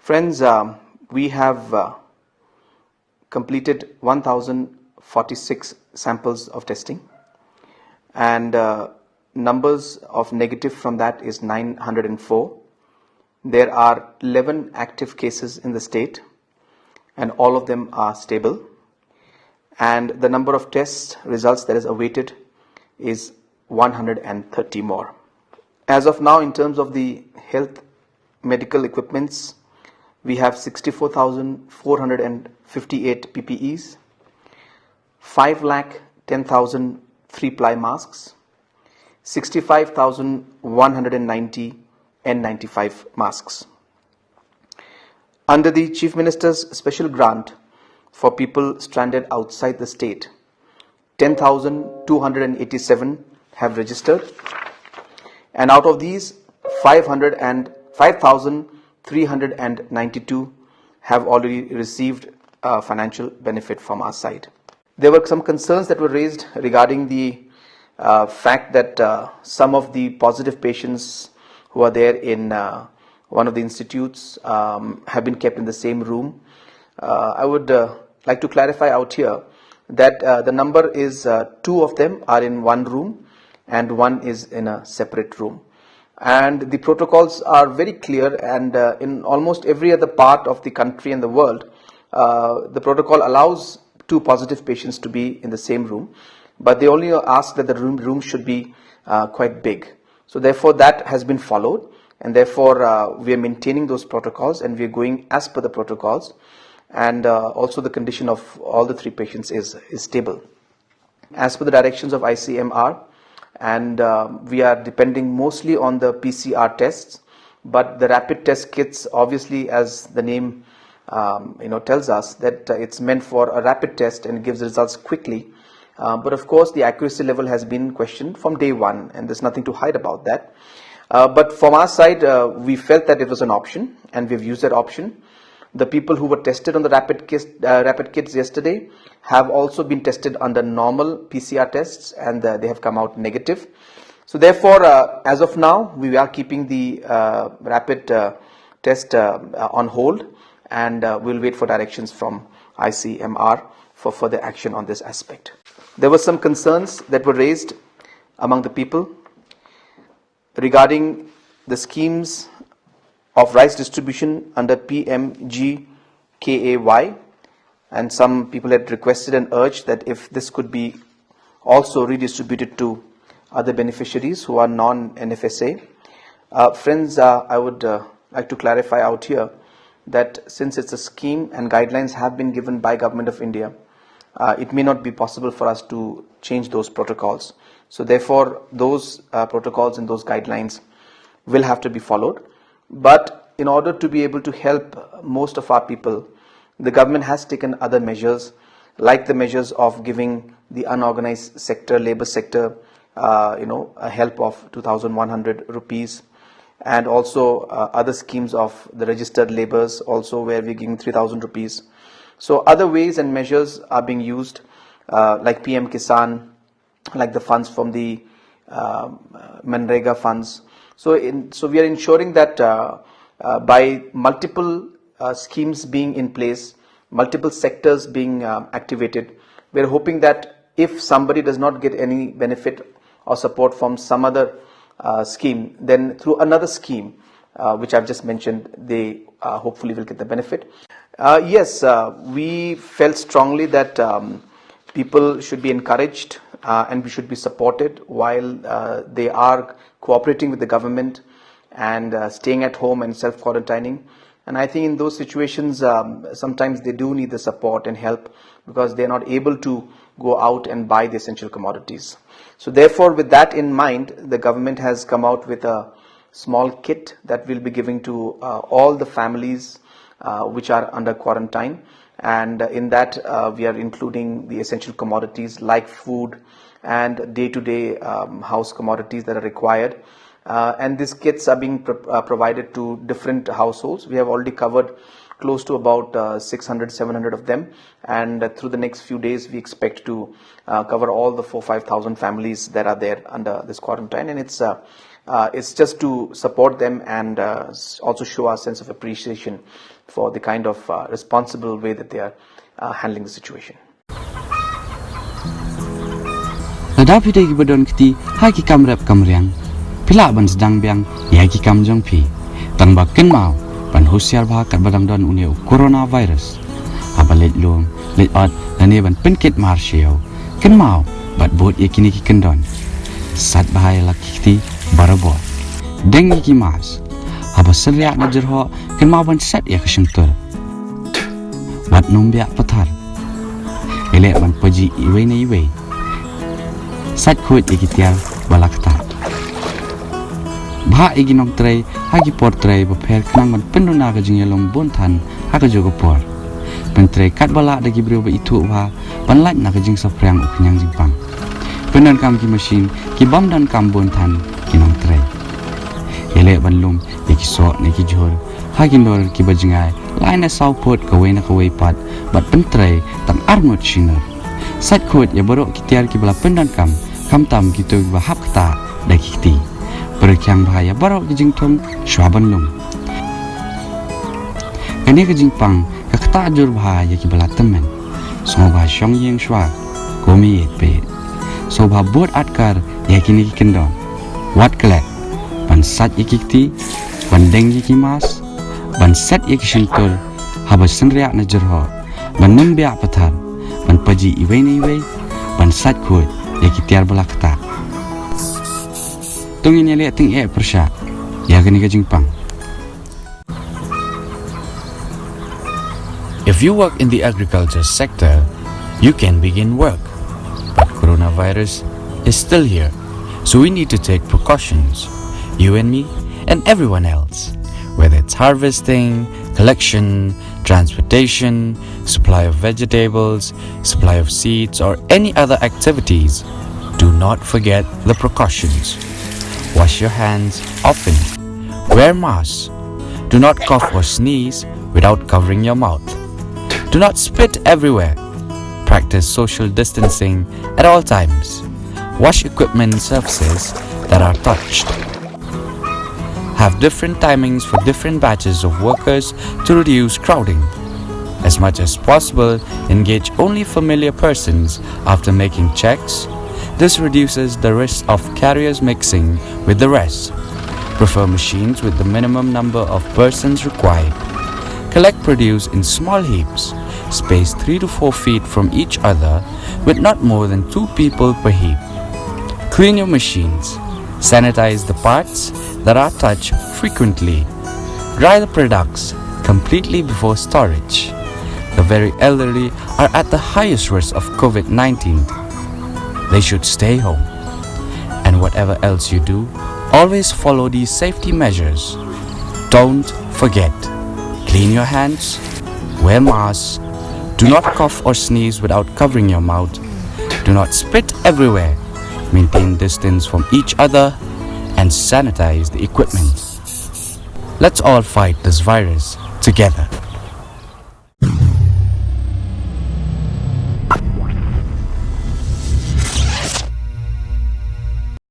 Friends, we have completed 1046 samples of testing, and numbers of negative from that is 904. There are 11 active cases in the state, and all of them are stable. And the number of test results that is awaited is 130 more. As of now, in terms of the health medical equipments, we have 64,458 PPEs, 5,10,000 3-ply masks, 65,190 N95 masks. Under the Chief Minister's special grant for people stranded outside the state, 10,287 have registered, and out of these 5,392 have already received financial benefit from our side. There were some concerns that were raised regarding the fact that some of the positive patients who are there in one of the institutes have been kept in the same room. I would like to clarify out here that the number is 2 of them are in one room and 1 is in a separate room. And the protocols are very clear, and in almost every other part of the country and the world, the protocol allows 2 positive patients to be in the same room, but they only ask that the room should be quite big. So therefore that has been followed, and therefore we are maintaining those protocols, and we are going as per the protocols, and also the condition of all the 3 patients is stable as per the directions of ICMR. And we are depending mostly on the PCR tests, but the rapid test kits, obviously, as the name tells us, that it's meant for a rapid test and gives results quickly. But of course, the accuracy level has been questioned from day one, and there's nothing to hide about that. But from our side, we felt that it was an option, and we've used that option. The people who were tested on the rapid kits yesterday have also been tested under normal PCR tests, and they have come out negative. So therefore, as of now, we are keeping the rapid test on hold, and we'll wait for directions from ICMR for further action on this aspect. There were some concerns that were raised among the people regarding the schemes of rice distribution under PMGKAY, and some people had requested and urged that if this could be also redistributed to other beneficiaries who are non-NFSA. Friends, I would like to clarify out here that since it's a scheme and guidelines have been given by Government of India, it may not be possible for us to change those protocols. So therefore, those protocols and those guidelines will have to be followed. But in order to be able to help most of our people, the government has taken other measures, like the measures of giving the unorganized sector, labor sector, a help of 2,100 rupees, and also other schemes of the registered laborers also, where we're giving 3,000 rupees. So other ways and measures are being used, like PM Kisan, like the funds from the Manrega funds. So we are ensuring that by multiple schemes being in place, multiple sectors being activated, we are hoping that if somebody does not get any benefit or support from some other scheme, then through another scheme, which I've just mentioned, they hopefully will get the benefit. Yes, we felt strongly that people should be encouraged and we should be supported while they are cooperating with the government and staying at home and self-quarantining. And I think in those situations, sometimes they do need the support and help because they are not able to go out and buy the essential commodities. So therefore, with that in mind, the government has come out with a small kit that we'll be giving to all the families which are under quarantine. And in that, we are including the essential commodities like food and day-to-day house commodities that are required. And these kits are being provided to different households. We have already covered close to about 600-700 of them, and through the next few days we expect to cover all the 4,000-5,000 families that are there under this quarantine. And it's It's just to support them and also show our sense of appreciation for the kind of responsible way that they are handling the situation. Ladapi dagi badon kiti haki kamrep kamriang pila ban sedang biang yaki kamjong pi tang bakken mau ban husiar bah kat badang don uniu coronavirus abalet lum let ot lane ban penkit marsiau ken mau bat bot yakini ki kendon sat bahaya laki kiti barabo deng ki mas haba seryak najerho ken mau ban set ya kesengtur bat numbia pathar ele ban paji iwe na iwe sat khut ikitial balakta bha iginong tray hagi portray bapher knang ban penduna ga jingelom bonthan haga jogo por pentray kat bala dagi brio ba itu bha ban lat na ga jing saprang uknyang jingpang penan kam ki machine ki bam dan kam bonthan kinong tray ele ban lum iki so ne ki jor hagi nor ki bajingai lain na saupot ka we na ka we pat bat pentray tang armut shiner sat khut ya borok kitiar ki bala pendan kam tam gitu bahap kata daki kiti berkyang bahaya barok kijing tom shwaban lum kani kijing pang kakta jur bahaya ki bala temen so ba shong yeng shwa komi et pe so ba bot atkar yakini ki kendon wat kelek ban sat ikikti ban deng ki mas ban set ikishintur haba senriak na jurho ban numbia pathar ban paji iwe ni iwe ban sat khut yaki tiar balakta tungin yale ting e persha ya gani ga jingpang. If you work in the agriculture sector, you can begin work, but coronavirus is still here, so we need to take precautions, you and me and everyone else, whether it's harvesting, collection, transportation, supply of vegetables, supply of seeds, or any other activities. Do not forget the precautions. Wash your hands often. Wear masks. Do not cough or sneeze without covering your mouth. Do not spit everywhere. Practice social distancing at all times. Wash equipment and surfaces that are touched. Have different timings for different batches of workers to reduce crowding. As much as possible, engage only familiar persons after making checks. This reduces the risk of carriers mixing with the rest. Prefer machines with the minimum number of persons required. Collect produce in small heaps, spaced 3 to 4 feet from each other with not more than 2 people per heap. Clean your machines. Sanitize the parts that are touched frequently. Dry the products completely before storage. The very elderly are at the highest risk of COVID-19. They should stay home. And whatever else you do, always follow these safety measures. Don't forget. Clean your hands. Wear masks. Do not cough or sneeze without covering your mouth. Do not spit everywhere. Maintain distance from each other and sanitize the equipment. Let's all fight this virus together.